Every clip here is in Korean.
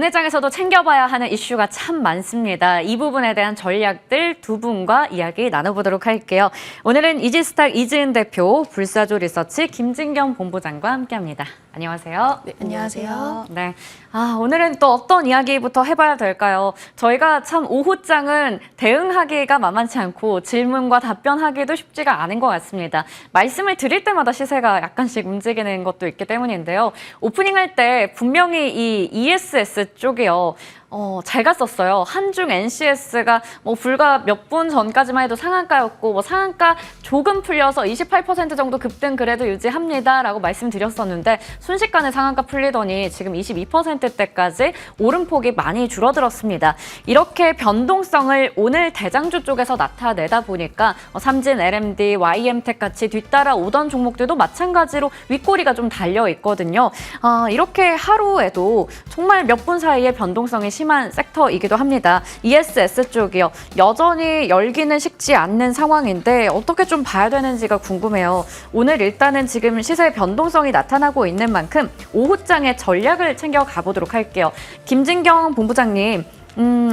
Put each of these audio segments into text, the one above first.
오늘 장에서도 챙겨봐야 하는 이슈가 참 많습니다. 이 부분에 대한 전략들 두 분과 이야기 나눠보도록 할게요. 오늘은 이지스탁 이지은 대표, 불사조 리서치 김진경 본부장과 함께합니다. 안녕하세요. 네, 안녕하세요. 네. 오늘은 또 어떤 이야기부터 해봐야 될까요? 저희가 참 오후장은 대응하기가 만만치 않고 질문과 답변하기도 쉽지가 않은 것 같습니다. 말씀을 드릴 때마다 시세가 약간씩 움직이는 것도 있기 때문인데요. 오프닝할 때 분명히 이 ESS 쪽이요. 잘 갔었어요. 한중 NCS가 불과 몇 분 전까지만 해도 상한가였고 상한가 조금 풀려서 28% 정도 급등 그래도 유지합니다라고 말씀드렸었는데 순식간에 상한가 풀리더니 지금 22%대까지 오름폭이 많이 줄어들었습니다. 이렇게 변동성을 오늘 대장주 쪽에서 나타내다 보니까 삼진, LMD, YM텍 같이 뒤따라 오던 종목들도 마찬가지로 윗꼬리가 좀 달려 있거든요. 이렇게 하루에도 정말 몇 분 사이에 변동성이 심한 섹터이기도 합니다. ESS 쪽이요. 여전히 열기는 식지 않는 상황인데 어떻게 좀 봐야 되는지가 궁금해요. 오늘 일단은 지금 시세 변동성이 나타나고 있는 만큼 오후장의 전략을 챙겨가 보도록 할게요. 김진경 본부장님.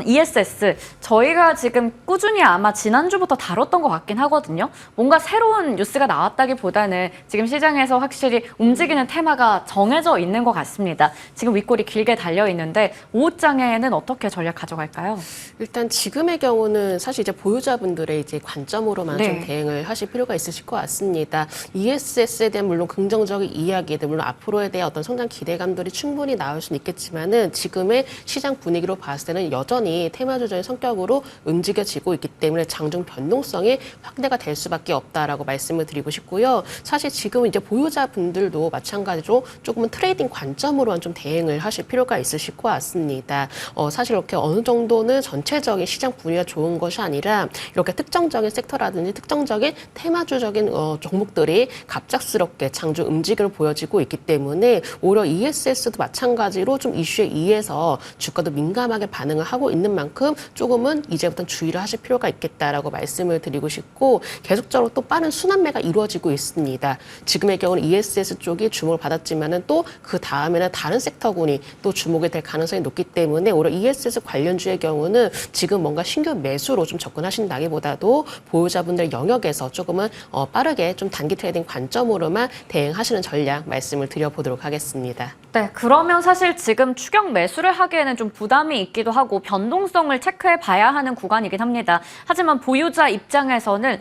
ESS 저희가 지금 꾸준히 아마 지난주부터 다뤘던 것 같긴 하거든요. 뭔가 새로운 뉴스가 나왔다기보다는 지금 시장에서 확실히 움직이는 테마가 정해져 있는 것 같습니다. 지금 윗골이 길게 달려있는데 오후장에는 어떻게 전략 가져갈까요? 일단 지금의 경우는 사실 이제 보유자분들의 이제 관점으로만 좀 대응을 하실 필요가 있으실 것 같습니다. ESS에 대한 물론 긍정적인 이야기들, 물론 앞으로에 대한 어떤 성장 기대감들이 충분히 나올 수는 있겠지만은 지금의 시장 분위기로 봤을 때는 여전히 테마주적인 성격으로 움직여지고 있기 때문에 장중 변동성이 확대가 될 수밖에 없다라고 말씀을 드리고 싶고요. 사실 지금 이제 보유자분들도 마찬가지로 조금은 트레이딩 관점으로만 좀 대응을 하실 필요가 있으실 것 같습니다. 사실 이렇게 어느 정도는 전체적인 시장 분위기가 좋은 것이 아니라 이렇게 특정적인 섹터라든지 특정적인 테마주적인 종목들이 갑작스럽게 장중 움직임을 보여지고 있기 때문에 오히려 ESS도 마찬가지로 좀 이슈에 의해서 주가도 민감하게 반응을 하고 있는 만큼 조금은 이제부터 주의를 하실 필요가 있겠다라고 말씀을 드리고 싶고 계속적으로 또 빠른 순환매가 이루어지고 있습니다. 지금의 경우는 ESS 쪽이 주목을 받았지만은 또 그 다음에는 다른 섹터군이 또 주목이 될 가능성이 높기 때문에 오히려 ESS 관련주의 경우는 지금 뭔가 신규 매수로 좀 접근하신다기보다도 보유자분들 영역에서 조금은 빠르게 좀 단기 트레이딩 관점으로만 대응하시는 전략 말씀을 드려보도록 하겠습니다. 네, 그러면 사실 지금 추격 매수를 하기에는 좀 부담이 있기도 하고 변동성을 체크해 봐야 하는 구간이긴 합니다. 하지만 보유자 입장에서는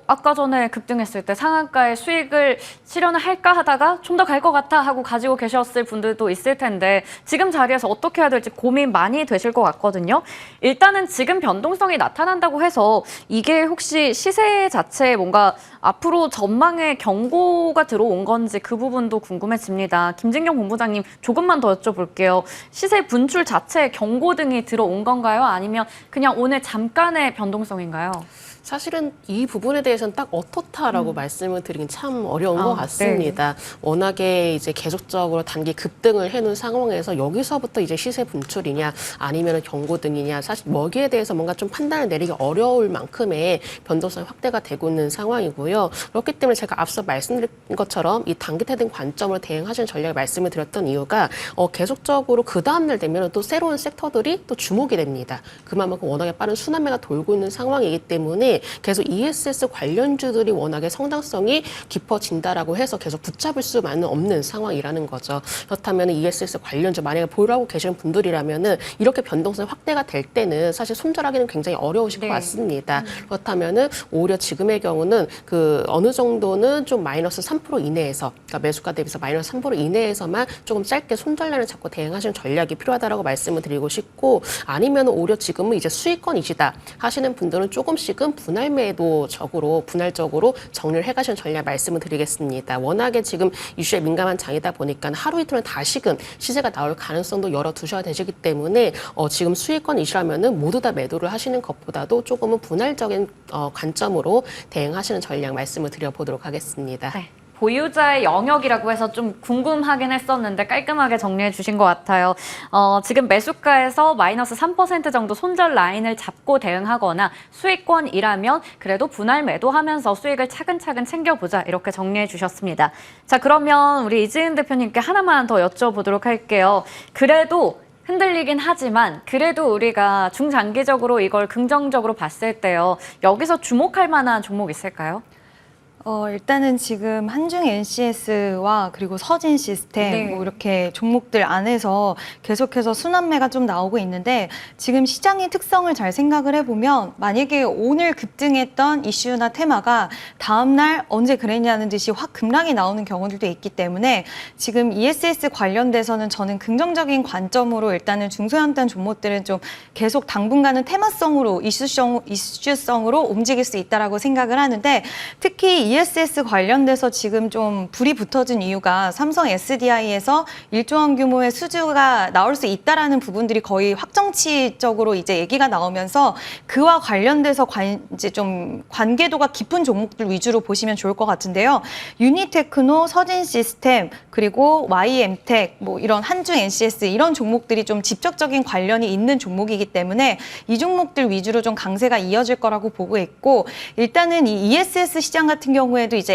아까 전에 급등했을 때 상한가의 수익을 실현을 할까 하다가 좀 더 갈 것 같아 하고 가지고 계셨을 분들도 있을 텐데 지금 자리에서 어떻게 해야 될지 고민 많이 되실 것 같거든요. 일단은 지금 변동성이 나타난다고 해서 이게 혹시 시세 자체에 뭔가 앞으로 전망에 경고가 들어온 건지 그 부분도 궁금해집니다. 김진경 본부장님 조금만 더 여쭤볼게요. 시세 분출 자체에 경고 등이 들어온 건가요? 아니면 그냥 오늘 잠깐의 변동성인가요? 사실은 이 부분에 대해서는 딱 어떻다라고 말씀을 드리긴 참 어려운 것 같습니다. 워낙에 이제 계속적으로 단기 급등을 해놓은 상황에서 여기서부터 이제 시세 분출이냐 아니면 경고 등이냐 사실 뭐기에 대해서 뭔가 좀 판단을 내리기 어려울 만큼의 변동성이 확대가 되고 있는 상황이고요. 그렇기 때문에 제가 앞서 말씀드린 것처럼 이 단기 트레이딩 관점으로 대응하시는 전략을 말씀을 드렸던 이유가 계속적으로 그 다음날 되면 또 새로운 섹터들이 또 주목이 됩니다. 그만큼 워낙에 빠른 순환매가 돌고 있는 상황이기 때문에 계속 ESS 관련주들이 워낙에 성장성이 깊어진다라고 해서 계속 붙잡을 수만은 없는 상황이라는 거죠. 그렇다면 ESS 관련주 만약에 보유하고 계시는 분들이라면은 이렇게 변동성이 확대가 될 때는 사실 손절하기는 굉장히 어려우실 것 같습니다. 그렇다면은 오히려 지금의 경우는 그 어느 정도는 좀 마이너스 3% 이내에서 그러니까 매수가 대비해서 마이너스 3% 이내에서만 조금 짧게 손절량을 잡고 대응하시는 전략이 필요하다라고 말씀을 드리고 싶고 아니면 오히려 지금은 이제 수익권이시다 하시는 분들은 조금씩은 분할적으로 정리를 해가시는 전략 말씀을 드리겠습니다. 워낙에 지금 이슈에 민감한 장이다 보니까 하루 이틀은 다시금 시세가 나올 가능성도 열어두셔야 되시기 때문에 지금 수익권이시라면은 모두 다 매도를 하시는 것보다도 조금은 분할적인 관점으로 대응하시는 전략 말씀을 드려보도록 하겠습니다. 네. 보유자의 영역이라고 해서 좀 궁금하긴 했었는데 깔끔하게 정리해 주신 것 같아요. 지금 매수가에서 마이너스 3% 정도 손절 라인을 잡고 대응하거나 수익권이라면 그래도 분할 매도하면서 수익을 차근차근 챙겨보자 이렇게 정리해 주셨습니다. 자, 그러면 우리 이지은 대표님께 하나만 더 여쭤보도록 할게요. 그래도 흔들리긴 하지만 그래도 우리가 중장기적으로 이걸 긍정적으로 봤을 때요. 여기서 주목할 만한 종목 있을까요? 일단은 지금 한중 NCS와 그리고 서진 시스템 네. 뭐 이렇게 종목들 안에서 계속해서 순환매가 좀 나오고 있는데 지금 시장의 특성을 잘 생각을 해보면 만약에 오늘 급등했던 이슈나 테마가 다음날 언제 그랬냐는 듯이 확 급락이 나오는 경우들도 있기 때문에 지금 ESS 관련돼서는 저는 긍정적인 관점으로 일단은 중소형단 종목들은 좀 계속 당분간은 테마성으로 이슈성으로 움직일 수 있다라고 생각을 하는데 특히 ESS 관련돼서 지금 좀 불이 붙어진 이유가 삼성 SDI에서 1조 원 규모의 수주가 나올 수 있다라는 부분들이 거의 확정치적으로 이제 얘기가 나오면서 그와 관련돼서 이제 좀 관계도가 깊은 종목들 위주로 보시면 좋을 것 같은데요. 유니테크노, 서진 시스템, 그리고 YM텍, 뭐 이런 한중 NCS 이런 종목들이 좀 직접적인 관련이 있는 종목이기 때문에 이 종목들 위주로 좀 강세가 이어질 거라고 보고 있고 일단은 이 ESS 시장 같은 경우에도 이제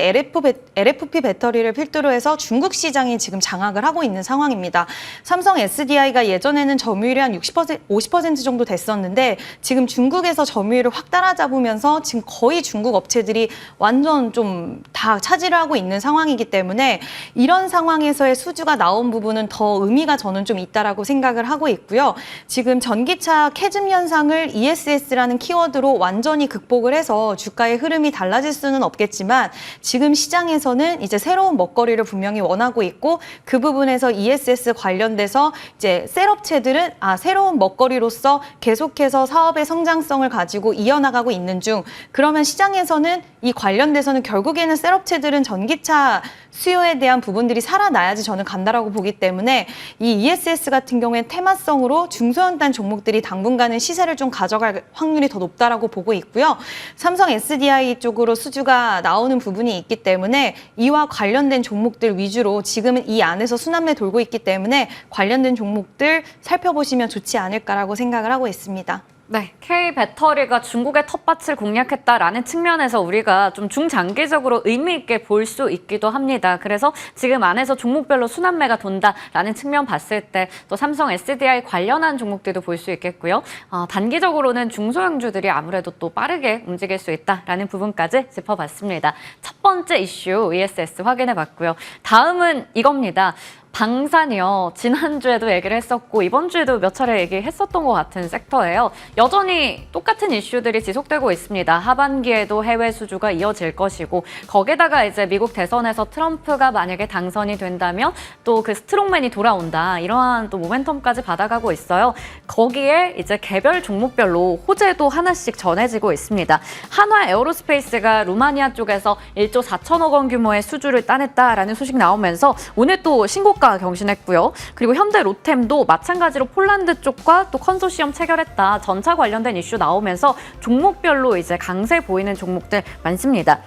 LFP 배터리를 필두로 해서 중국 시장이 지금 장악을 하고 있는 상황입니다. 삼성 SDI가 예전에는 점유율이 한 60%, 50% 정도 됐었는데 지금 중국에서 점유율을 확 따라잡으면서 지금 거의 중국 업체들이 완전 좀 다 차지를 하고 있는 상황이기 때문에 이런 상황에서의 수주가 나온 부분은 더 의미가 저는 좀 있다라고 생각을 하고 있고요. 지금 전기차 캐즘 현상을 ESS라는 키워드로 완전히 극복을 해서 주가의 흐름이 달라질 수는 없겠지만 지금 시장에서는 이제 새로운 먹거리를 분명히 원하고 있고 그 부분에서 ESS 관련돼서 이제 셀업체들은 새로운 먹거리로서 계속해서 사업의 성장성을 가지고 이어나가고 있는 중 그러면 시장에서는 이 관련돼서는 결국에는 셀업체들은 전기차 수요에 대한 부분들이 살아나야지 저는 간다라고 보기 때문에 이 ESS 같은 경우에는 테마성으로 중소형단 종목들이 당분간은 시세를 좀 가져갈 확률이 더 높다라고 보고 있고요. 삼성 SDI 쪽으로 수주가 나오는 부분이 있기 때문에 이와 관련된 종목들 위주로 지금은 이 안에서 순환매 돌고 있기 때문에 관련된 종목들 살펴보시면 좋지 않을까라고 생각을 하고 있습니다. 네, K배터리가 중국의 텃밭을 공략했다라는 측면에서 우리가 좀 중장기적으로 의미 있게 볼 수 있기도 합니다. 그래서 지금 안에서 종목별로 순환매가 돈다라는 측면 봤을 때 또 삼성 SDI 관련한 종목들도 볼 수 있겠고요. 단기적으로는 중소형주들이 아무래도 또 빠르게 움직일 수 있다라는 부분까지 짚어봤습니다. 첫 번째 이슈 ESS 확인해봤고요. 다음은 이겁니다. 방산이요. 지난주에도 얘기를 했었고 이번 주에도 몇 차례 얘기했었던 것 같은 섹터예요. 여전히 똑같은 이슈들이 지속되고 있습니다. 하반기에도 해외 수주가 이어질 것이고 거기다가 이제 미국 대선에서 트럼프가 만약에 당선이 된다면 또 그 스트롱맨이 돌아온다. 이러한 또 모멘텀까지 받아가고 있어요. 거기에 이제 개별 종목별로 호재도 하나씩 전해지고 있습니다. 한화 에어로스페이스가 루마니아 쪽에서 1조 4천억 원 규모의 수주를 따냈다라는 소식 나오면서 오늘 또 신고가 경신했고요. 그리고 현대 로템도 마찬가지로 폴란드 쪽과 또 컨소시엄 체결했다. 전차 관련된 이슈 나오면서 종목별로 이제 강세 보이는 종목들 많습니다.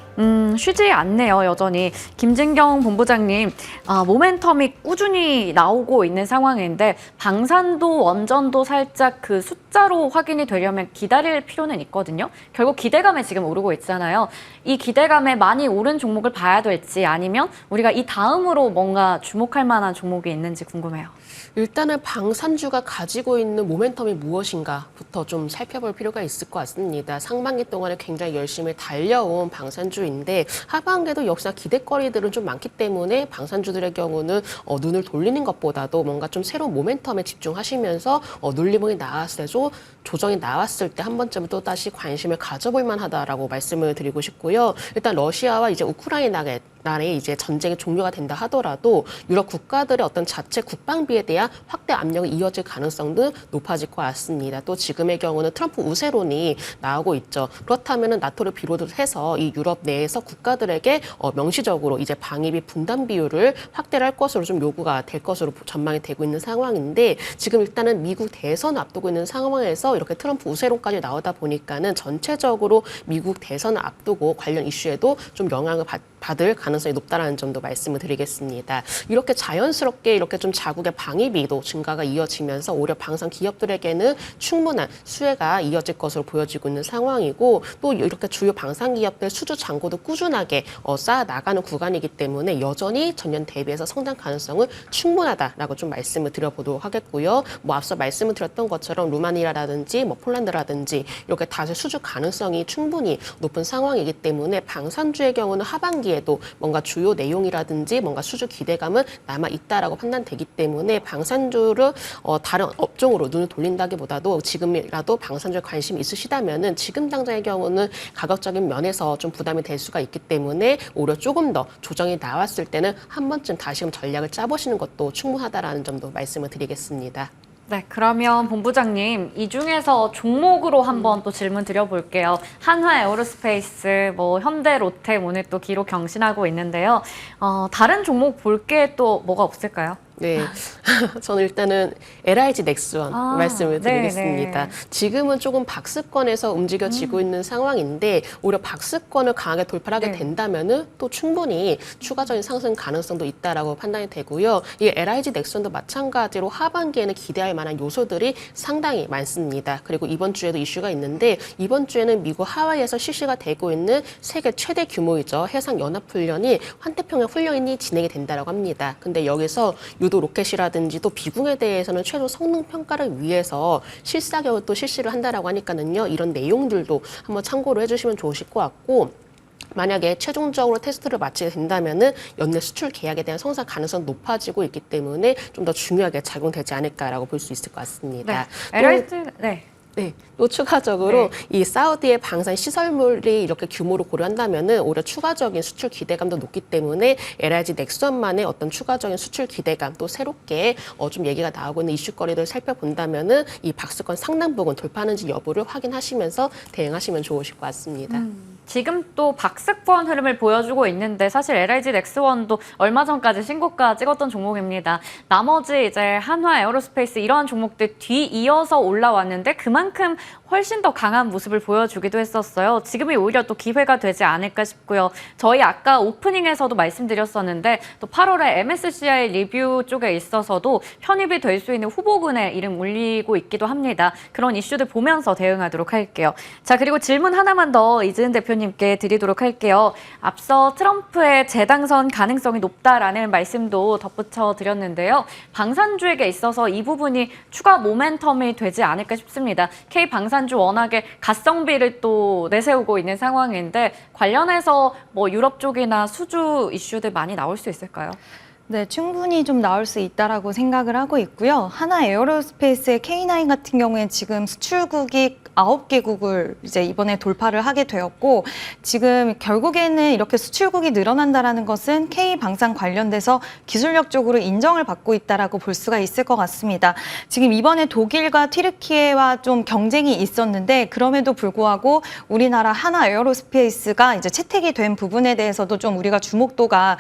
쉬지 않네요, 여전히. 김진경 본부장님, 모멘텀이 꾸준히 나오고 있는 상황인데 방산도 원전도 살짝 그 숫자로 확인이 되려면 기다릴 필요는 있거든요. 결국 기대감에 지금 오르고 있잖아요. 이 기대감에 많이 오른 종목을 봐야 될지 아니면 우리가 이 다음으로 뭔가 주목할 만한 종목이 있는지 궁금해요. 일단은 방산주가 가지고 있는 모멘텀이 무엇인가부터 좀 살펴볼 필요가 있을 것 같습니다. 상반기 동안에 굉장히 열심히 달려온 방산주인데 하반기에도 역시나 기대거리들은 좀 많기 때문에 방산주들의 경우는 눈을 돌리는 것보다도 뭔가 좀 새로운 모멘텀에 집중하시면서 눌림이 나왔을 때 조정이 나왔을 때 한 번쯤은 또 다시 관심을 가져볼 만하다라고 말씀을 드리고 싶고요. 일단 러시아와 이제 우크라이나의 이제 전쟁이 종료가 된다 하더라도 유럽 국가들의 어떤 자체 국방비에 대한 확대 압력이 이어질 가능성도 높아질 것 같습니다. 또 지금의 경우는 트럼프 우세론이 나오고 있죠. 그렇다면 나토를 비롯해서 이 유럽 내에서 국가들에게 명시적으로 이제 방위비 분담 비율을 확대를 할 것으로 좀 요구가 될 것으로 전망이 되고 있는 상황인데 지금 일단은 미국 대선 앞두고 있는 상황에서 이렇게 트럼프 우세론까지 나오다 보니까는 전체적으로 미국 대선을 앞두고 관련 이슈에도 좀 영향을 받을 가능성이 높다라는 점도 말씀을 드리겠습니다. 이렇게 자연스럽게 이렇게 좀 자국의 방위비도 증가가 이어지면서 오히려 방산 기업들에게는 충분한 수혜가 이어질 것으로 보여지고 있는 상황이고 또 이렇게 주요 방산 기업들 수주 잔고도 꾸준하게 쌓아 나가는 구간이기 때문에 여전히 전년 대비해서 성장 가능성은 충분하다라고 좀 말씀을 드려보도록 하겠고요. 뭐 앞서 말씀을 드렸던 것처럼 루마니아라든지 뭐 폴란드라든지 이렇게 다시 수주 가능성이 충분히 높은 상황이기 때문에 방산주의 경우는 하반기에도 뭔가 주요 내용이라든지 뭔가 수주 기대감은 남아 있다라고 판단되기 때문에 방산주를 다른 업종으로 눈을 돌린다기보다도 지금이라도 방산주에 관심이 있으시다면은 지금 당장의 경우는 가격적인 면에서 좀 부담이 될 수가 있기 때문에 오히려 조금 더 조정이 나왔을 때는 한 번쯤 다시금 전략을 짜보시는 것도 충분하다라는 점도 말씀을 드리겠습니다. 네, 그러면 본부장님, 이 중에서 종목으로 한번 또 질문 드려볼게요. 한화 에어로스페이스, 뭐 현대, 롯데 오늘 또 기록 경신하고 있는데요. 다른 종목 볼 게 또 뭐가 없을까요? 네, 저는 일단은 LIG 넥스원 말씀을 드리겠습니다. 네네. 지금은 조금 박스권에서 움직여지고 있는 상황인데 오히려 박스권을 강하게 돌파하게 네. 된다면은 또 충분히 추가적인 상승 가능성도 있다라고 판단이 되고요. 이 LIG 넥스원도 마찬가지로 하반기에는 기대할 만한 요소들이 상당히 많습니다. 그리고 이번 주에도 이슈가 있는데 이번 주에는 미국 하와이에서 실시가 되고 있는 세계 최대 규모이죠. 해상연합훈련이 환태평양 훈련이 진행이 된다라고 합니다. 근데 여기서 유도 로켓이라든지 또 비공에 대해서는 최종 성능 평가를 위해서 실사격을 또 실시를 한다라고 하니까는요. 이런 내용들도 한번 참고를 해주시면 좋으실 것 같고 만약에 최종적으로 테스트를 마치게 된다면은 연내 수출 계약에 대한 성사 가능성이 높아지고 있기 때문에 좀 더 중요하게 작용되지 않을까라고 볼 수 있을 것 같습니다. 네, LIG, 네. 네, 또 추가적으로 이 사우디의 방산 시설물이 이렇게 규모를 고려한다면은 오히려 추가적인 수출 기대감도 높기 때문에 LIG 넥슨만의 어떤 추가적인 수출 기대감 또 새롭게 좀 얘기가 나오고 있는 이슈거리를 살펴본다면은 이 박스권 상당 부분 돌파하는지 여부를 확인하시면서 대응하시면 좋으실 것 같습니다. 지금 또 박스권 흐름을 보여주고 있는데 사실 LIG 넥스원도 얼마 전까지 신고가 찍었던 종목입니다. 나머지 이제 한화 에어로스페이스 이러한 종목들 뒤이어서 올라왔는데 그만큼 훨씬 더 강한 모습을 보여주기도 했었어요. 지금이 오히려 또 기회가 되지 않을까 싶고요. 저희 아까 오프닝에서도 말씀드렸었는데 또 8월에 MSCI 리뷰 쪽에 있어서도 편입이 될 수 있는 후보군에 이름 올리고 있기도 합니다. 그런 이슈들 보면서 대응하도록 할게요. 자, 그리고 질문 하나만 더 이지은 대표님께 드리도록 할게요. 앞서 트럼프의 재당선 가능성이 높다라는 말씀도 덧붙여 드렸는데요. 방산주에게 있어서 이 부분이 추가 모멘텀이 되지 않을까 싶습니다. K방산주 워낙에 가성비를 또 내세우고 있는 상황인데 관련해서 뭐 유럽 쪽이나 수주 이슈들 많이 나올 수 있을까요? 네, 충분히 좀 나올 수 있다라고 생각을 하고 있고요. 하나 에어로스페이스의 K9 같은 경우에 지금 수출국이 9개국을 이제 이번에 돌파를 하게 되었고 지금 결국에는 이렇게 수출국이 늘어난다라는 것은 K방산 관련돼서 기술력적으로 인정을 받고 있다라고 볼 수가 있을 것 같습니다. 지금 이번에 독일과 튀르키예와 좀 경쟁이 있었는데 그럼에도 불구하고 우리나라 하나 에어로스페이스가 이제 채택이 된 부분에 대해서도 좀 우리가 주목도가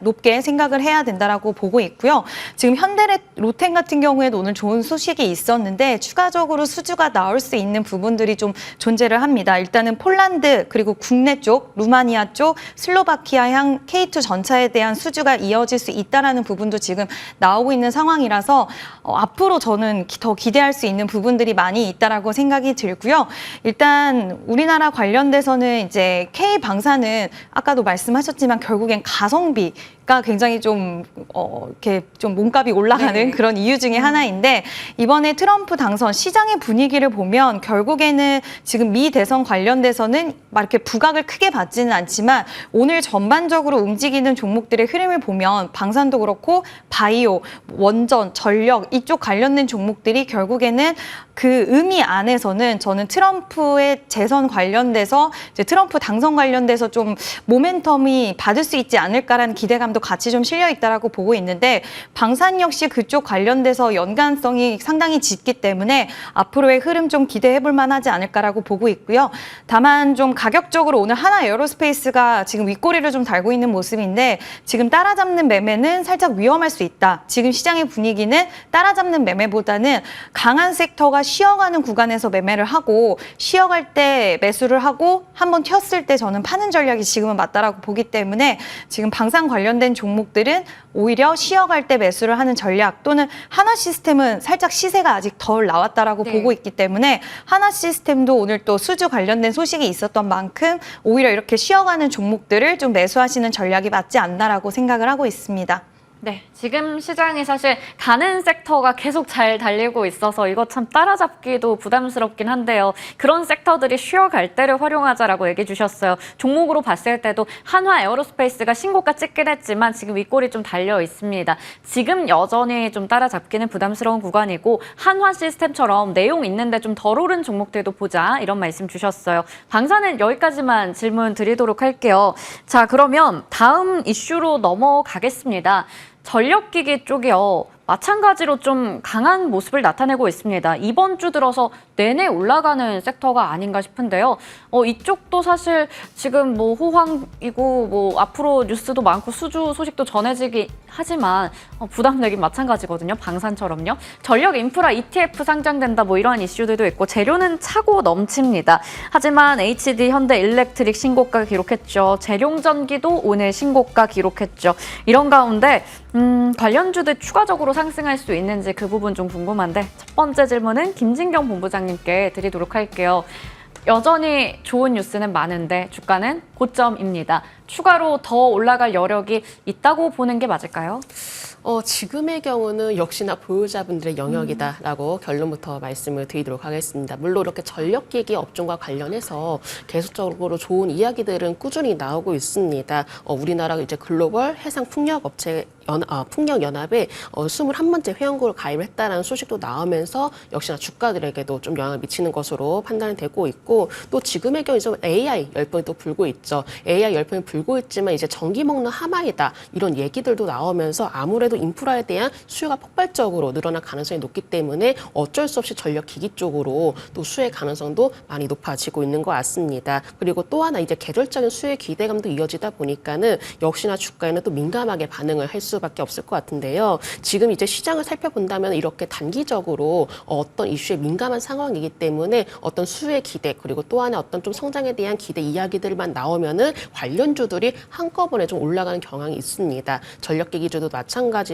높게 생각을 해야 된다라고 보고 있고요. 지금 현대로템 같은 경우에도 오늘 좋은 소식이 있었는데 추가적으로 수주가 나올 수 있는 부분들이 좀 존재를 합니다. 일단은 폴란드 그리고 국내 쪽, 루마니아 쪽, 슬로바키아 향 K2 전차에 대한 수주가 이어질 수 있다라는 부분도 지금 나오고 있는 상황이라서 앞으로 저는 더 기대할 수 있는 부분들이 많이 있다라고 생각이 들고요. 일단 우리나라 관련돼서는 이제 K 방산은 아까도 말씀하셨지만 결국엔 가성비가 굉장히 좀 이렇게 좀 몸값이 올라가는 네. 그런 이유 중에 하나인데 이번에 트럼프 당선 시장의 분위기를 보면 결국에는 지금 미 대선 관련돼서는 막 이렇게 부각을 크게 받지는 않지만 오늘 전반적으로 움직이는 종목들의 흐름을 보면 방산도 그렇고 바이오, 원전, 전력 이쪽 관련된 종목들이 결국에는 그 의미 안에서는 저는 트럼프의 재선 관련돼서 이제 트럼프 당선 관련돼서 좀 모멘텀이 받을 수 있지 않을까라는 기대감도 같이 좀 실려 있다라고 보고 있는데 방산 역시 그쪽 관련돼서 연관성이 상당히 짙기 때문에 앞으로의 흐름 좀 기대해 볼 만하지 않을까라고 보고 있고요. 다만 좀 가격적으로 오늘 하나 에어로스페이스가 지금 윗꼬리를 좀 달고 있는 모습인데 지금 따라잡는 매매는 살짝 위험할 수 있다. 지금 시장의 분위기는 따라잡는 매매보다는 강한 섹터가 쉬어가는 구간에서 매매를 하고 쉬어갈 때 매수를 하고 한번 튀었을 때 저는 파는 전략이 지금은 맞다라고 보기 때문에 지금 방산 관련된 종목들은 오히려 쉬어갈 때 매수를 하는 전략 또는 하나 시스템은 살짝 시세가 아직 덜 나왔다라고 네. 보고 있기 때문에 하나 시스템도 오늘 또 수주 관련된 소식이 있었던 만큼 오히려 이렇게 쉬어가는 종목들을 좀 매수하시는 전략이 맞지 않나라고 생각을 하고 있습니다. 네, 지금 시장이 사실 가는 섹터가 계속 잘 달리고 있어서 이거 참 따라잡기도 부담스럽긴 한데요. 그런 섹터들이 쉬어갈 때를 활용하자라고 얘기해 주셨어요. 종목으로 봤을 때도 한화 에어로스페이스가 신고가 찍긴 했지만 지금 윗골이 좀 달려 있습니다. 지금 여전히 좀 따라잡기는 부담스러운 구간이고 한화 시스템처럼 내용 있는데 좀 덜 오른 종목들도 보자 이런 말씀 주셨어요. 방사는 여기까지만 질문 드리도록 할게요. 자, 그러면 다음 이슈로 넘어가겠습니다. 전력기기 쪽이요. 마찬가지로 좀 강한 모습을 나타내고 있습니다. 이번 주 들어서 내내 올라가는 섹터가 아닌가 싶은데요. 이쪽도 사실 지금 뭐 호황이고 뭐 앞으로 뉴스도 많고 수주 소식도 전해지기 하지만 부담되긴 마찬가지거든요. 방산처럼요. 전력 인프라 ETF 상장된다 뭐 이런 이슈들도 있고 재료는 차고 넘칩니다. 하지만 HD 현대 일렉트릭 신고가 기록했죠. 재룡전기도 오늘 신고가 기록했죠. 이런 가운데 관련주들 추가적으로 상승할 수 있는지 그 부분 좀 궁금한데 첫 번째 질문은 김진경 본부장님께 드리도록 할게요. 여전히 좋은 뉴스는 많은데 주가는 고점입니다. 추가로 더 올라갈 여력이 있다고 보는 게 맞을까요? 지금의 경우는 역시나 보유자분들의 영역이다라고 결론부터 말씀을 드리도록 하겠습니다. 물론 이렇게 전력기기 업종과 관련해서 계속적으로 좋은 이야기들은 꾸준히 나오고 있습니다. 우리나라 이제 글로벌 해상 풍력업체 풍력연합에 21번째 회원국을 가입했다는 소식도 나오면서 역시나 주가들에게도 좀 영향을 미치는 것으로 판단이 되고 있고 또 지금의 경우 좀 AI 열풍이 또 불고 있죠. AI 열풍이 불고 있지만 이제 전기 먹는 하마이다 이런 얘기들도 나오면서 아무래도 인프라에 대한 수요가 폭발적으로 늘어날 가능성이 높기 때문에 어쩔 수 없이 전력기기 쪽으로 또 수혜 가능성도 많이 높아지고 있는 것 같습니다. 그리고 또 하나 이제 계절적인 수혜 기대감도 이어지다 보니까는 역시나 주가에는 또 민감하게 반응을 할 수밖에 없을 것 같은데요. 지금 이제 시장을 살펴본다면 이렇게 단기적으로 어떤 이슈에 민감한 상황이기 때문에 어떤 수혜 기대 그리고 또 하나 어떤 좀 성장에 대한 기대 이야기들만 나오면은 관련주들이 한꺼번에 좀 올라가는 경향이 있습니다. 전력기기주도 마찬가지로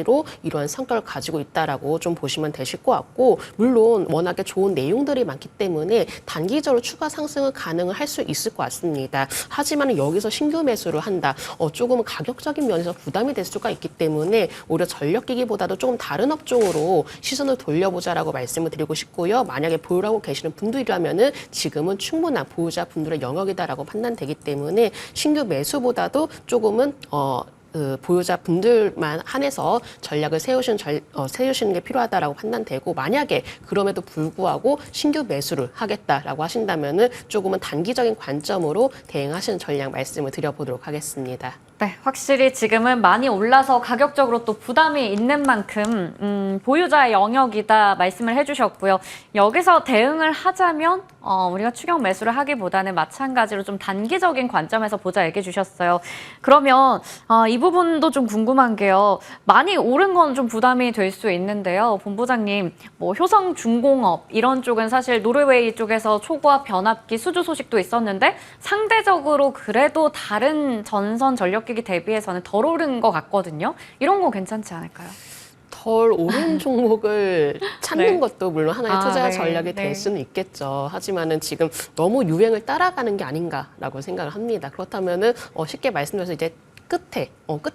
이러한 성격을 가지고 있다라고 좀 보시면 되실 것 같고 물론 워낙에 좋은 내용들이 많기 때문에 단기적으로 추가 상승은 가능을 할 수 있을 것 같습니다. 하지만 여기서 신규 매수를 한다. 조금은 가격적인 면에서 부담이 될 수가 있기 때문에 오히려 전력기기보다도 조금 다른 업종으로 시선을 돌려보자라고 말씀을 드리고 싶고요. 만약에 보유하고 계시는 분들이라면은 지금은 충분한 보유자분들의 영역이다라고 판단되기 때문에 신규 매수보다도 조금은 보유자분들만 한해서 전략을 세우시는 게 필요하다라고 판단되고 만약에 그럼에도 불구하고 신규 매수를 하겠다라고 하신다면은 조금은 단기적인 관점으로 대응하시는 전략 말씀을 드려보도록 하겠습니다. 네, 확실히 지금은 많이 올라서 가격적으로 또 부담이 있는 만큼 보유자의 영역이다 말씀을 해주셨고요. 여기서 대응을 하자면 우리가 추격 매수를 하기보다는 마찬가지로 좀 단기적인 관점에서 보자 얘기해 주셨어요. 그러면 이 부분도 좀 궁금한 게요. 많이 오른 건 좀 부담이 될 수 있는데요. 본부장님, 뭐 효성중공업 이런 쪽은 사실 노르웨이 쪽에서 초고압 변압기 수주 소식도 있었는데 상대적으로 그래도 다른 전선 전력기기 대비해서는 덜 오른 것 같거든요. 이런 거 괜찮지 않을까요? 덜 오른 종목을 찾는 네. 것도 물론 하나의 투자 네. 전략이 될 수는 있겠죠. 하지만은 지금 너무 유행을 따라가는 게 아닌가라고 생각을 합니다. 그렇다면은 쉽게 말씀드려서 이제 끝에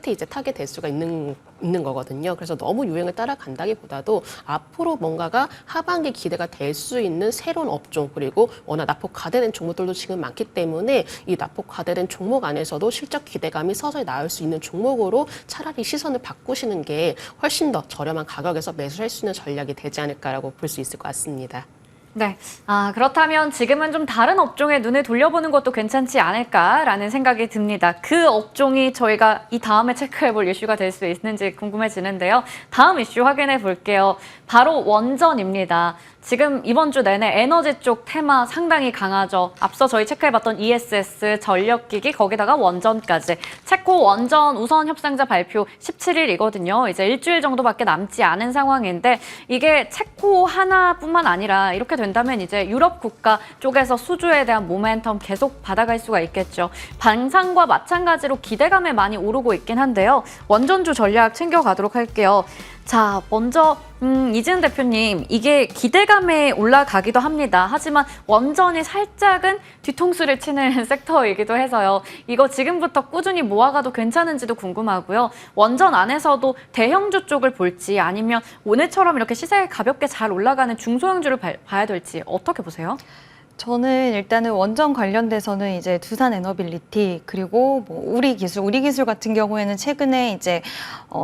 이제 타게 될 수가 있는 거거든요. 그래서 너무 유행을 따라간다기보다도 앞으로 뭔가가 하반기 기대가 될 수 있는 새로운 업종 그리고 워낙 낙폭 과대된 종목들도 지금 많기 때문에 이 낙폭 과대된 종목 안에서도 실적 기대감이 서서히 나올 수 있는 종목으로 차라리 시선을 바꾸시는 게 훨씬 더 저렴한 가격에서 매수할 수 있는 전략이 되지 않을까라고 볼 수 있을 것 같습니다. 네. 그렇다면 지금은 좀 다른 업종에 눈을 돌려보는 것도 괜찮지 않을까라는 생각이 듭니다. 그 업종이 저희가 이 다음에 체크해볼 이슈가 될 수 있는지 궁금해지는데요. 다음 이슈 확인해 볼게요. 바로 원전입니다. 지금 이번 주 내내 에너지 쪽 테마 상당히 강하죠. 앞서 저희 체크해봤던 ESS, 전력기기, 거기다가 원전까지. 체코 원전 우선 협상자 발표 17일이거든요. 이제 일주일 정도밖에 남지 않은 상황인데 이게 체코 하나뿐만 아니라 이렇게 된다면 이제 유럽 국가 쪽에서 수주에 대한 모멘텀 계속 받아갈 수가 있겠죠. 방산과 마찬가지로 기대감에 많이 오르고 있긴 한데요. 원전주 전략 챙겨가도록 할게요. 자, 먼저 이지은 대표님, 이게 기대감에 올라가기도 합니다. 하지만 원전이 살짝은 뒤통수를 치는 섹터이기도 해서요. 이거 지금부터 꾸준히 모아가도 괜찮은지도 궁금하고요. 원전 안에서도 대형주 쪽을 볼지 아니면 오늘처럼 이렇게 시세가 가볍게 잘 올라가는 중소형주를 봐야 될지 어떻게 보세요? 저는 일단은 원전 관련돼서는 이제 두산 에너빌리티 그리고 뭐 우리 기술 같은 경우에는 최근에 이제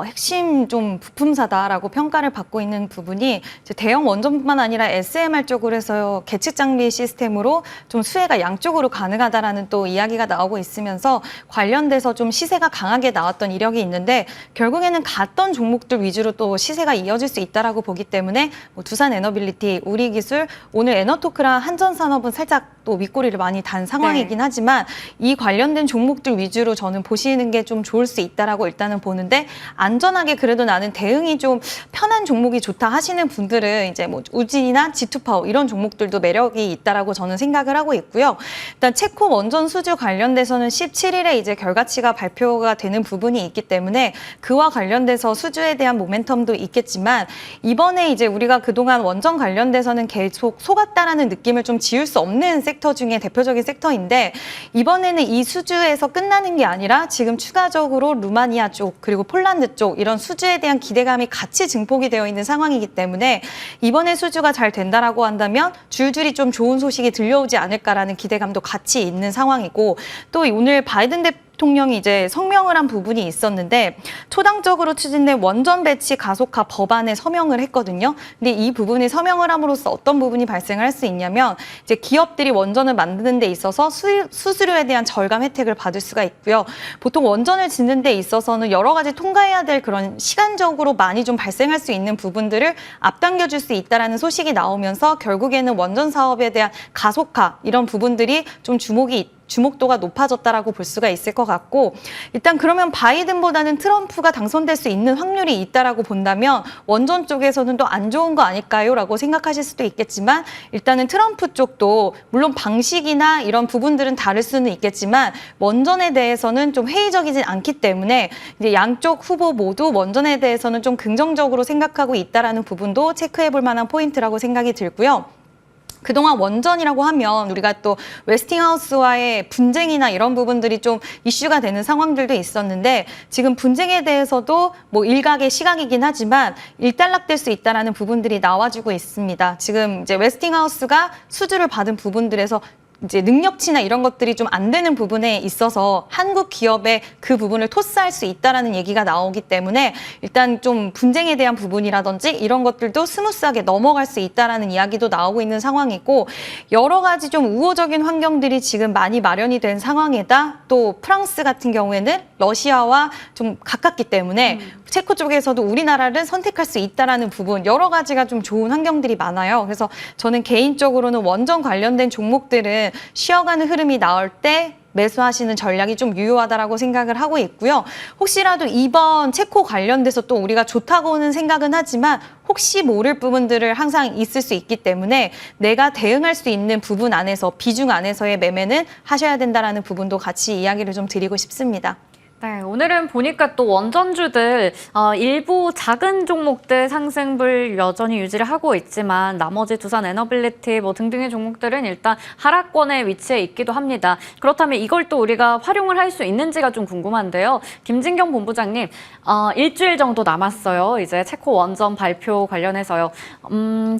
핵심 좀 부품사다라고 평가를 받고 있는 부분이 이제 대형 원전뿐만 아니라 SMR 쪽으로 해서 계측 장비 시스템으로 좀 수혜가 양쪽으로 가능하다라는 또 이야기가 나오고 있으면서 관련돼서 좀 시세가 강하게 나왔던 이력이 있는데 결국에는 갔던 종목들 위주로 또 시세가 이어질 수 있다라고 보기 때문에 뭐 두산 에너빌리티, 우리 기술, 오늘 에너토크랑 한전산업 살짝 또 윗꼬리를 많이 단 상황이긴 네. 하지만 이 관련된 종목들 위주로 저는 보시는 게 좀 좋을 수 있다라고 일단은 보는데 안전하게 그래도 나는 대응이 좀 편한 종목이 좋다 하시는 분들은 이제 뭐 우진이나 G2파워 이런 종목들도 매력이 있다라고 저는 생각을 하고 있고요. 일단 체코 원전 수주 관련돼서는 17일에 이제 결과치가 발표가 되는 부분이 있기 때문에 그와 관련돼서 수주에 대한 모멘텀도 있겠지만 이번에 이제 우리가 그동안 원전 관련돼서는 계속 속았다라는 느낌을 좀 지울 수 없는 섹터 중에 대표적인 섹터인데 이번에는 이 수주에서 끝나는 게 아니라 지금 추가적으로 루마니아 쪽 그리고 폴란드 쪽 이런 수주에 대한 기대감이 같이 증폭이 되어 있는 상황이기 때문에 이번에 수주가 잘 된다라고 한다면 줄줄이 좀 좋은 소식이 들려오지 않을까라는 기대감도 같이 있는 상황이고 또 오늘 바이든 대통령이 이제 성명을 한 부분이 있었는데 초당적으로 추진된 원전 배치 가속화 법안에 서명을 했거든요. 근데 이 부분에 서명을 함으로써 어떤 부분이 발생을 할 수 있냐면 이제 기업들이 원전을 만드는 데 있어서 수수료에 대한 절감 혜택을 받을 수가 있고요. 보통 원전을 짓는 데 있어서는 여러 가지 통과해야 될 그런 시간적으로 많이 좀 발생할 수 있는 부분들을 앞당겨 줄 수 있다라는 소식이 나오면서 결국에는 원전 사업에 대한 가속화 이런 부분들이 좀 주목도가 높아졌다라고 볼 수가 있을 것 같고 일단 그러면 바이든보다는 트럼프가 당선될 수 있는 확률이 있다라고 본다면 원전 쪽에서는 또 안 좋은 거 아닐까요? 라고 생각하실 수도 있겠지만 일단은 트럼프 쪽도 물론 방식이나 이런 부분들은 다를 수는 있겠지만 원전에 대해서는 좀 회의적이진 않기 때문에 이제 양쪽 후보 모두 원전에 대해서는 좀 긍정적으로 생각하고 있다라는 부분도 체크해 볼 만한 포인트라고 생각이 들고요. 그동안 원전이라고 하면 우리가 또 웨스팅하우스와의 분쟁이나 이런 부분들이 좀 이슈가 되는 상황들도 있었는데 지금 분쟁에 대해서도 뭐 일각의 시각이긴 하지만 일단락될 수 있다라는 부분들이 나와주고 있습니다. 지금 이제 웨스팅하우스가 수주를 받은 부분들에서 이제 능력치나 이런 것들이 좀 안 되는 부분에 있어서 한국 기업에 그 부분을 토스할 수 있다라는 얘기가 나오기 때문에 일단 좀 분쟁에 대한 부분이라든지 이런 것들도 스무스하게 넘어갈 수 있다라는 이야기도 나오고 있는 상황이고 여러 가지 좀 우호적인 환경들이 지금 많이 마련이 된 상황에다 또 프랑스 같은 경우에는 러시아와 좀 가깝기 때문에 체코 쪽에서도 우리나라를 선택할 수 있다라는 부분 여러 가지가 좀 좋은 환경들이 많아요. 그래서 저는 개인적으로는 원전 관련된 종목들은 쉬어가는 흐름이 나올 때 매수하시는 전략이 좀 유효하다라고 생각을 하고 있고요. 혹시라도 이번 체코 관련돼서 또 우리가 좋다고는 생각은 하지만 혹시 모를 부분들을 항상 있을 수 있기 때문에 내가 대응할 수 있는 부분 안에서 비중 안에서의 매매는 하셔야 된다라는 부분도 같이 이야기를 좀 드리고 싶습니다. 네, 오늘은 보니까 또 원전주들 일부 작은 종목들 상승불 여전히 유지를 하고 있지만 나머지 두산 에너빌리티 뭐 등등의 종목들은 일단 하락권에 위치해 있기도 합니다. 그렇다면 이걸 또 우리가 활용을 할 수 있는지가 좀 궁금한데요. 김진경 본부장님, 일주일 정도 남았어요. 이제 체코 원전 발표 관련해서요.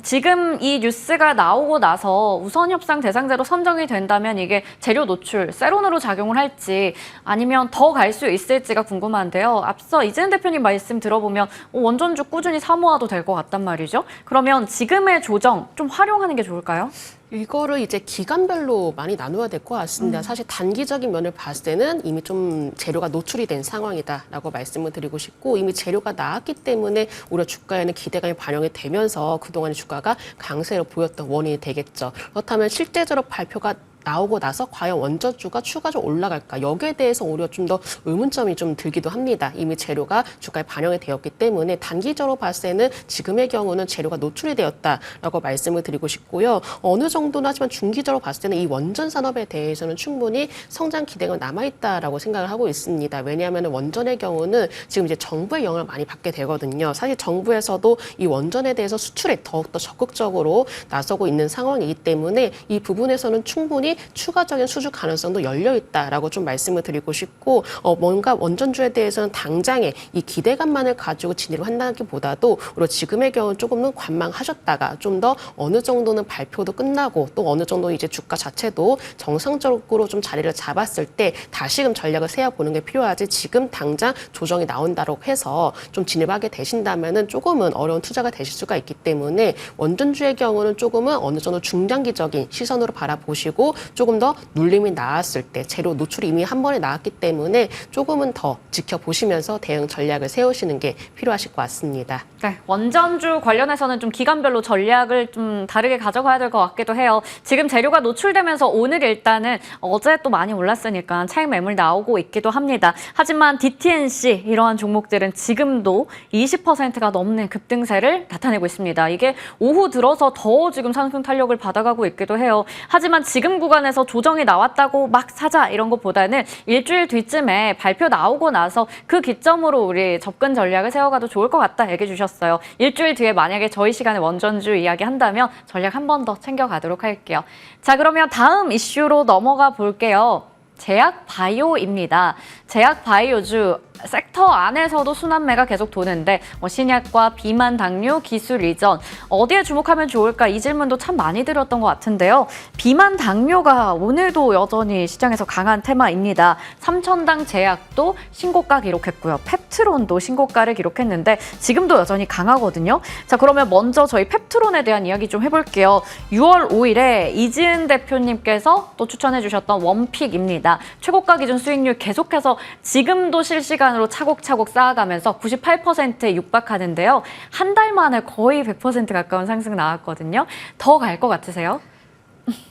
지금 이 뉴스가 나오고 나서 우선 협상 대상자로 선정이 된다면 이게 재료 노출, 세론으로 작용을 할지 아니면 더 갈 수 있을지가 궁금한데요. 앞서 이재은 대표님 말씀 들어보면 원전주 꾸준히 사모아도 될 것 같단 말이죠. 그러면 지금의 조정 좀 활용하는 게 좋을까요? 이거를 이제 기간별로 많이 나누어야 될 것 같습니다. 사실 단기적인 면을 봤을 때는 이미 좀 재료가 노출이 된 상황이다라고 말씀을 드리고 싶고, 이미 재료가 나왔기 때문에 오히려 주가에는 기대감이 반영이 되면서 그동안의 주가가 강세로 보였던 원인이 되겠죠. 그렇다면 실제적으로 발표가 나오고 나서 과연 원전주가 추가적으로 올라갈까? 여기에 대해서 오히려 좀 더 의문점이 좀 들기도 합니다. 이미 재료가 주가에 반영이 되었기 때문에 단기적으로 봤을 때는 지금의 경우는 재료가 노출이 되었다라고 말씀을 드리고 싶고요. 어느 정도는 하지만 중기적으로 봤을 때는 이 원전 산업에 대해서는 충분히 성장 기대가 남아있다라고 생각을 하고 있습니다. 왜냐하면 원전의 경우는 지금 이제 정부의 영향을 많이 받게 되거든요. 사실 정부에서도 이 원전에 대해서 수출에 더욱더 적극적으로 나서고 있는 상황이기 때문에 이 부분에서는 충분히 추가적인 수주 가능성도 열려 있다라고 좀 말씀을 드리고 싶고, 뭔가 원전주에 대해서는 당장에 이 기대감만을 가지고 진입을 한다기보다도 오히려 지금의 경우는 조금은 관망하셨다가 좀 더 어느 정도는 발표도 끝나고 또 어느 정도 이제 주가 자체도 정상적으로 좀 자리를 잡았을 때 다시금 전략을 세워보는 게 필요하지, 지금 당장 조정이 나온다고 해서 좀 진입하게 되신다면은 조금은 어려운 투자가 되실 수가 있기 때문에 원전주의 경우는 조금은 어느 정도 중장기적인 시선으로 바라보시고 조금 더 눌림이 나왔을 때 재료 노출이 이미 한 번에 나왔기 때문에 조금은 더 지켜보시면서 대응 전략을 세우시는 게 필요하실 것 같습니다. 네, 원전주 관련해서는 좀 기간별로 전략을 좀 다르게 가져가야 될 것 같기도 해요. 지금 재료가 노출되면서 오늘 일단은 어제 또 많이 올랐으니까 차익 매물 나오고 있기도 합니다. 하지만 DTNC 이러한 종목들은 지금도 20%가 넘는 급등세를 나타내고 있습니다. 이게 오후 들어서 더 지금 상승 탄력을 받아가고 있기도 해요. 하지만 지금 구간에서 조정이 나왔다고 막 사자 이런 것보다는 일주일 뒤쯤에 발표 나오고 나서 그 기점으로 우리 접근 전략을 세워가도 좋을 것 같다 얘기해 주셨어요. 일주일 뒤에 만약에 저희 시간에 원전주 이야기 한다면 전략 한 번 더 챙겨가도록 할게요. 자, 그러면 다음 이슈로 넘어가 볼게요. 제약 바이오입니다. 제약 바이오주 섹터 안에서도 순환매가 계속 도는데 신약과 비만 당뇨 기술 이전 어디에 주목하면 좋을까 이 질문도 참 많이 드렸던 것 같은데요. 비만 당뇨가 오늘도 여전히 시장에서 강한 테마입니다. 삼천당 제약도 신고가 기록했고요. 펩트론도 신고가를 기록했는데 지금도 여전히 강하거든요. 자, 그러면 먼저 저희 펩트론에 대한 이야기 좀 해볼게요. 6월 5일에 이지은 대표님께서 또 추천해 주셨던 원픽입니다. 최고가 기준 수익률 계속해서 지금도 실시간으로 차곡차곡 쌓아가면서 98%에 육박하는데요. 한 달 만에 거의 100% 가까운 상승 나왔거든요. 더 갈 것 같으세요?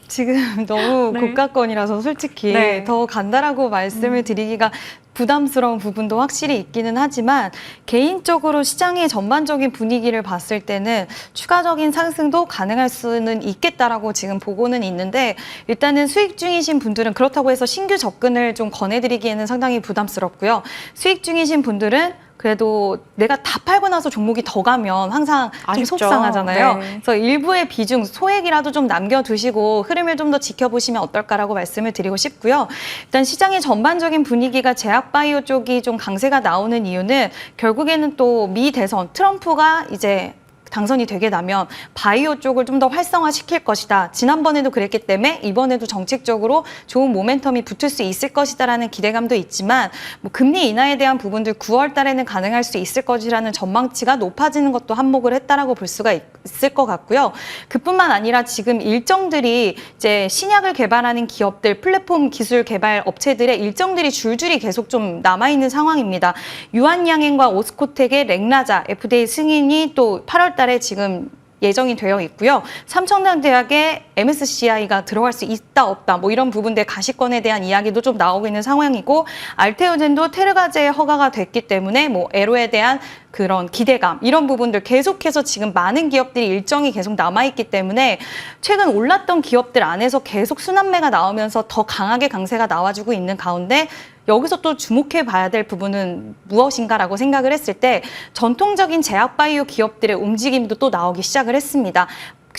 지금 너무 네. 고가권이라서 솔직히 네. 더 간다라고 말씀을 드리기가 부담스러운 부분도 확실히 있기는 하지만 개인적으로 시장의 전반적인 분위기를 봤을 때는 추가적인 상승도 가능할 수는 있겠다라고 지금 보고는 있는데, 일단은 수익 중이신 분들은 그렇다고 해서 신규 접근을 좀 권해드리기에는 상당히 부담스럽고요. 수익 중이신 분들은 그래도 내가 다 팔고 나서 종목이 더 가면 항상 좀 아쉽죠. 속상하잖아요. 네. 그래서 일부의 비중, 소액이라도 좀 남겨두시고 흐름을 좀 더 지켜보시면 어떨까라고 말씀을 드리고 싶고요. 일단 시장의 전반적인 분위기가 제약바이오 쪽이 좀 강세가 나오는 이유는 결국에는 또 미 대선, 트럼프가 이제 당선이 되게 되면 바이오 쪽을 좀 더 활성화시킬 것이다. 지난번에도 그랬기 때문에 이번에도 정책적으로 좋은 모멘텀이 붙을 수 있을 것이다라는 기대감도 있지만, 뭐 금리 인하에 대한 부분들 9월 달에는 가능할 수 있을 것이라는 전망치가 높아지는 것도 한몫을 했다라고 볼 수가 있을 것 같고요. 그뿐만 아니라 지금 일정들이 이제 신약을 개발하는 기업들, 플랫폼 기술 개발 업체들의 일정들이 줄줄이 계속 좀 남아있는 상황입니다. 유한양행과 오스코텍의 렉라자 FDA 승인이 또 8월 달에 지금 예정이 되어 있고요. 삼천당 대학의 MSCI가 들어갈 수 있다 없다 뭐 이런 부분들 가시권에 대한 이야기도 좀 나오고 있는 상황이고, 알테오젠도 테르가제에 허가가 됐기 때문에 뭐 에로에 대한 그런 기대감 이런 부분들 계속해서 지금 많은 기업들이 일정이 계속 남아있기 때문에 최근 올랐던 기업들 안에서 계속 순환매가 나오면서 더 강하게 강세가 나와주고 있는 가운데, 여기서 또 주목해 봐야 될 부분은 무엇인가라고 생각을 했을 때 전통적인 제약바이오 기업들의 움직임도 또 나오기 시작을 했습니다.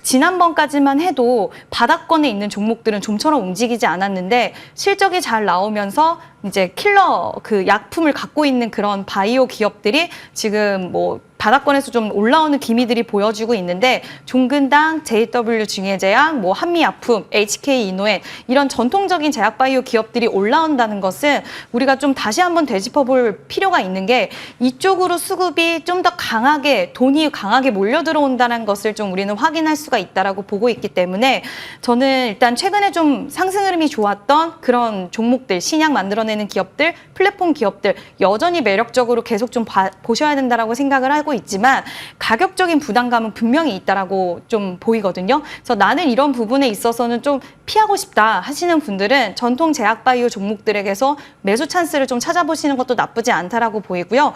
지난번까지만 해도 바닥권에 있는 종목들은 좀처럼 움직이지 않았는데 실적이 잘 나오면서 이제 킬러 그 약품을 갖고 있는 그런 바이오 기업들이 지금 뭐 바닥권에서 좀 올라오는 기미들이 보여지고 있는데 종근당, JW 중해제약, 뭐 한미약품, HK 이노엔 이런 전통적인 제약바이오 기업들이 올라온다는 것은 우리가 좀 다시 한번 되짚어볼 필요가 있는 게 이쪽으로 수급이 좀 더 강하게 돈이 강하게 몰려 들어온다는 것을 좀 우리는 확인할 수가 있다라고 보고 있기 때문에 저는 일단 최근에 좀 상승 흐름이 좋았던 그런 종목들, 신약 만들어내는 기업들, 플랫폼 기업들 여전히 매력적으로 계속 좀 보셔야 된다라고 생각을 하고 있지만 가격적인 부담감은 분명히 있다라고 좀 보이거든요. 그래서 나는 이런 부분에 있어서는 좀 피하고 싶다 하시는 분들은 전통 제약바이오 종목들에게서 매수 찬스를 좀 찾아보시는 것도 나쁘지 않다라고 보이고요.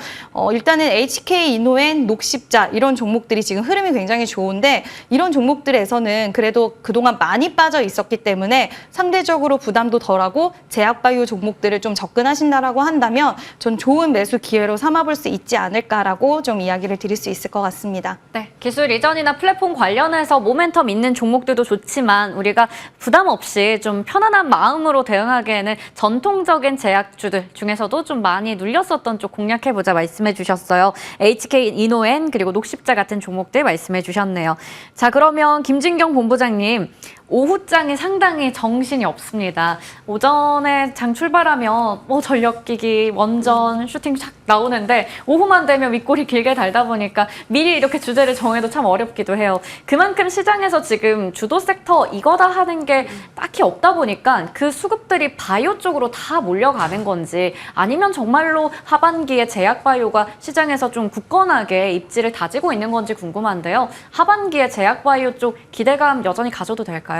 일단은 HK 이노엔, 녹십자 이런 종목들이 지금 흐름이 굉장히 좋은데 이런 종목들에서는 그래도 그동안 많이 빠져 있었기 때문에 상대적으로 부담도 덜하고 제약바이오 종목들을 좀 접근하신다라고 한다면 전 좋은 매수 기회로 삼아볼 수 있지 않을까라고 좀 이야기를 드릴 수 있을 것 같습니다. 네, 기술 이전이나 플랫폼 관련해서 모멘텀 있는 종목들도 좋지만 우리가 부담 없이 좀 편안한 마음으로 대응하기에는 전통적인 제약주들 중에서도 좀 많이 눌렸었던 쪽 공략해보자 말씀해 주셨어요. HK 이노엔 그리고 녹십자 같은 종목들 말씀해 주셨네요. 자, 그러면 김진경 본부장님. 오후장이 상당히 정신이 없습니다. 오전에 장 출발하면 뭐 전력기기, 원전, 슈팅 쫙 나오는데 오후만 되면 윗골이 길게 달다 보니까 미리 이렇게 주제를 정해도 참 어렵기도 해요. 그만큼 시장에서 지금 주도 섹터 이거다 하는 게 딱히 없다 보니까 그 수급들이 바이오 쪽으로 다 몰려가는 건지 아니면 정말로 하반기에 제약바이오가 시장에서 좀 굳건하게 입지를 다지고 있는 건지 궁금한데요. 하반기에 제약바이오 쪽 기대감 여전히 가져도 될까요?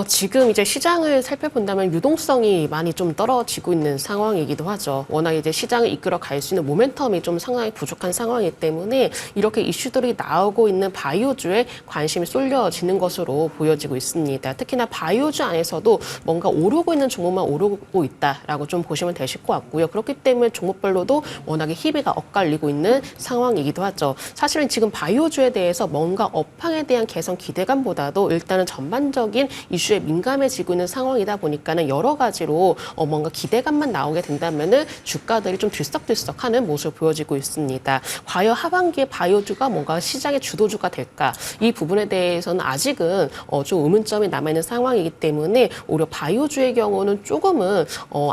지금 이제 시장을 살펴본다면 유동성이 많이 좀 떨어지고 있는 상황이기도 하죠. 워낙 이제 시장을 이끌어 갈 수 있는 모멘텀이 좀 상당히 부족한 상황이기 때문에 이렇게 이슈들이 나오고 있는 바이오주에 관심이 쏠려지는 것으로 보여지고 있습니다. 특히나 바이오주 안에서도 뭔가 오르고 있는 종목만 오르고 있다라고 좀 보시면 되실 것 같고요. 그렇기 때문에 종목별로도 워낙에 희비가 엇갈리고 있는 상황이기도 하죠. 사실은 지금 바이오주에 대해서 뭔가 업황에 대한 개선 기대감보다도 일단은 전반적인 이슈에 민감해지고 있는 상황이다 보니까는 여러 가지로 뭔가 기대감만 나오게 된다면은 주가들이 좀 들썩들썩하는 모습을 보여지고 있습니다. 과연 하반기에 바이오주가 뭔가 시장의 주도주가 될까? 이 부분에 대해서는 아직은 좀 의문점이 남아있는 상황이기 때문에 오히려 바이오주의 경우는 조금은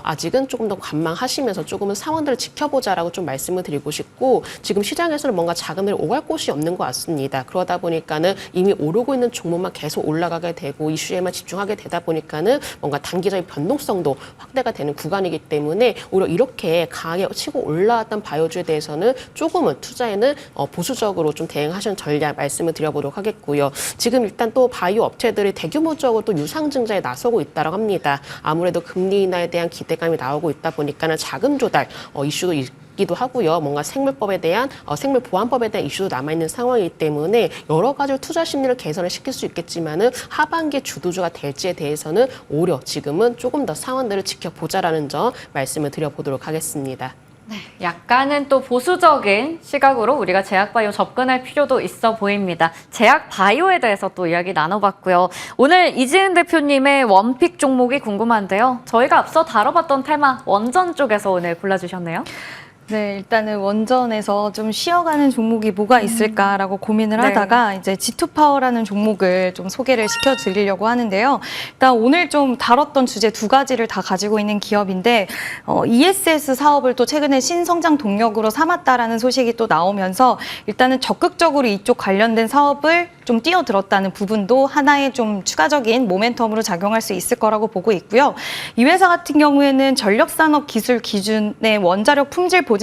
아직은 조금 더 관망하시면서 조금은 상황들을 지켜보자라고 좀 말씀을 드리고 싶고 지금 시장에서는 뭔가 자금을 오갈 곳이 없는 것 같습니다. 그러다 보니까는 이미 오르고 있는 종목만 계속 올라가게 되고 이슈에만 집중하게 되다 보니까는 뭔가 단기적인 변동성도 확대가 되는 구간이기 때문에 오히려 이렇게 강하게 치고 올라왔던 바이오주에 대해서는 조금은 투자에는 보수적으로 좀 대응하시는 전략 말씀을 드려보도록 하겠고요. 지금 일단 또 바이오 업체들이 대규모적으로 또 유상증자에 나서고 있다고 합니다. 아무래도 금리 인하에 대한 기대감이 나오고 있다 보니까는 자금 조달 이슈도 기도 하고요. 뭔가 생물법에 대한 생물 보안법에 대한 이슈도 남아 있는 상황이기 때문에 여러 가지 투자 심리를 개선을 시킬 수 있겠지만은 하반기 주도주가 될지에 대해서는 오히려 지금은 조금 더 상황들을 지켜보자라는 점 말씀을 드려보도록 하겠습니다. 네, 약간은 또 보수적인 시각으로 우리가 제약바이오 접근할 필요도 있어 보입니다. 제약바이오에 대해서 또 이야기 나눠봤고요. 오늘 이지은 대표님의 원픽 종목이 궁금한데요. 저희가 앞서 다뤄봤던 테마 원전 쪽에서 오늘 골라주셨네요. 네, 일단은 원전에서 좀 쉬어가는 종목이 뭐가 있을까라고 고민을 하다가 이제 G2파워라는 종목을 좀 소개를 시켜드리려고 하는데요. 일단 오늘 좀 다뤘던 주제 두 가지를 다 가지고 있는 기업인데 ESS 사업을 또 최근에 신성장 동력으로 삼았다라는 소식이 또 나오면서 일단은 적극적으로 이쪽 관련된 사업을 좀 뛰어들었다는 부분도 하나의 좀 추가적인 모멘텀으로 작용할 수 있을 거라고 보고 있고요. 이 회사 같은 경우에는 전력산업기술 기준의 원자력 품질 보증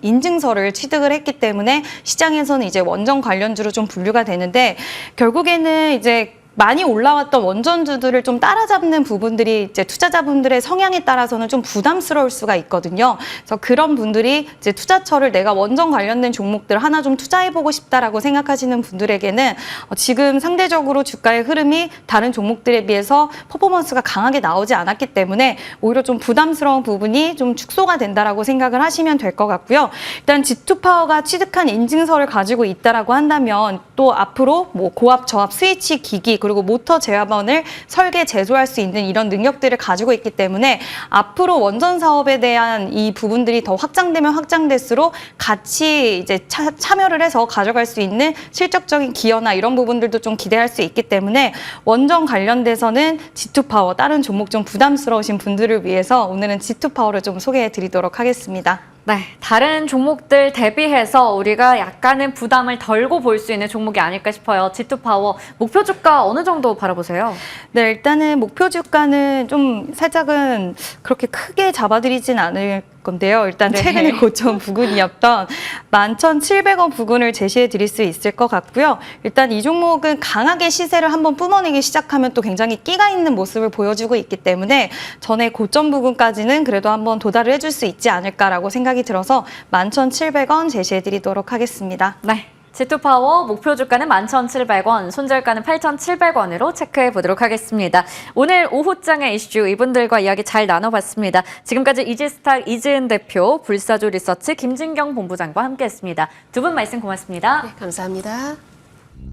인증서를 취득을 했기 때문에 시장에서는 이제 원전 관련주로 좀 분류가 되는데 결국에는 이제 많이 올라왔던 원전주들을 좀 따라잡는 부분들이 이제 투자자분들의 성향에 따라서는 좀 부담스러울 수가 있거든요. 그래서 그런 분들이 이제 투자처를 내가 원전 관련된 종목들 하나 좀 투자해보고 싶다라고 생각하시는 분들에게는 지금 상대적으로 주가의 흐름이 다른 종목들에 비해서 퍼포먼스가 강하게 나오지 않았기 때문에 오히려 좀 부담스러운 부분이 좀 축소가 된다라고 생각을 하시면 될 것 같고요. 일단 G2파워가 취득한 인증서를 가지고 있다라고 한다면 또 앞으로 뭐 고압, 저압 스위치 기기 그리고 모터 제어원을 설계, 제조할 수 있는 이런 능력들을 가지고 있기 때문에 앞으로 원전 사업에 대한 이 부분들이 더 확장되면 확장될수록 같이 이제 참여를 해서 가져갈 수 있는 실적적인 기여나 이런 부분들도 좀 기대할 수 있기 때문에 원전 관련돼서는 G2파워, 다른 종목 좀 부담스러우신 분들을 위해서 오늘은 G2파워를 좀 소개해 드리도록 하겠습니다. 네, 다른 종목들 대비해서 우리가 약간은 부담을 덜고 볼 수 있는 종목이 아닐까 싶어요. G2파워 목표 주가 어느 정도 바라보세요? 네, 일단은 목표 주가는 좀 살짝은 그렇게 크게 잡아드리진 않을 건데요. 일단 네. 최근에 고점 부근이었던 11,700원 부근을 제시해 드릴 수 있을 것 같고요. 일단 이 종목은 강하게 시세를 한번 뿜어내기 시작하면 또 굉장히 끼가 있는 모습을 보여주고 있기 때문에 전에 고점 부근까지는 그래도 한번 도달을 해줄 수 있지 않을까라고 생각이 들어서 11,700원 제시해 드리도록 하겠습니다. 네. G2파워 목표 주가는 11,700원, 손절가는 8,700원으로 체크해 보도록 하겠습니다. 오늘 오후장의 이슈 이분들과 이야기 잘 나눠봤습니다. 지금까지 이지스탁 이지은 대표, 불사조 리서치 김진경 본부장과 함께했습니다. 두 분 말씀 고맙습니다. 네, 감사합니다.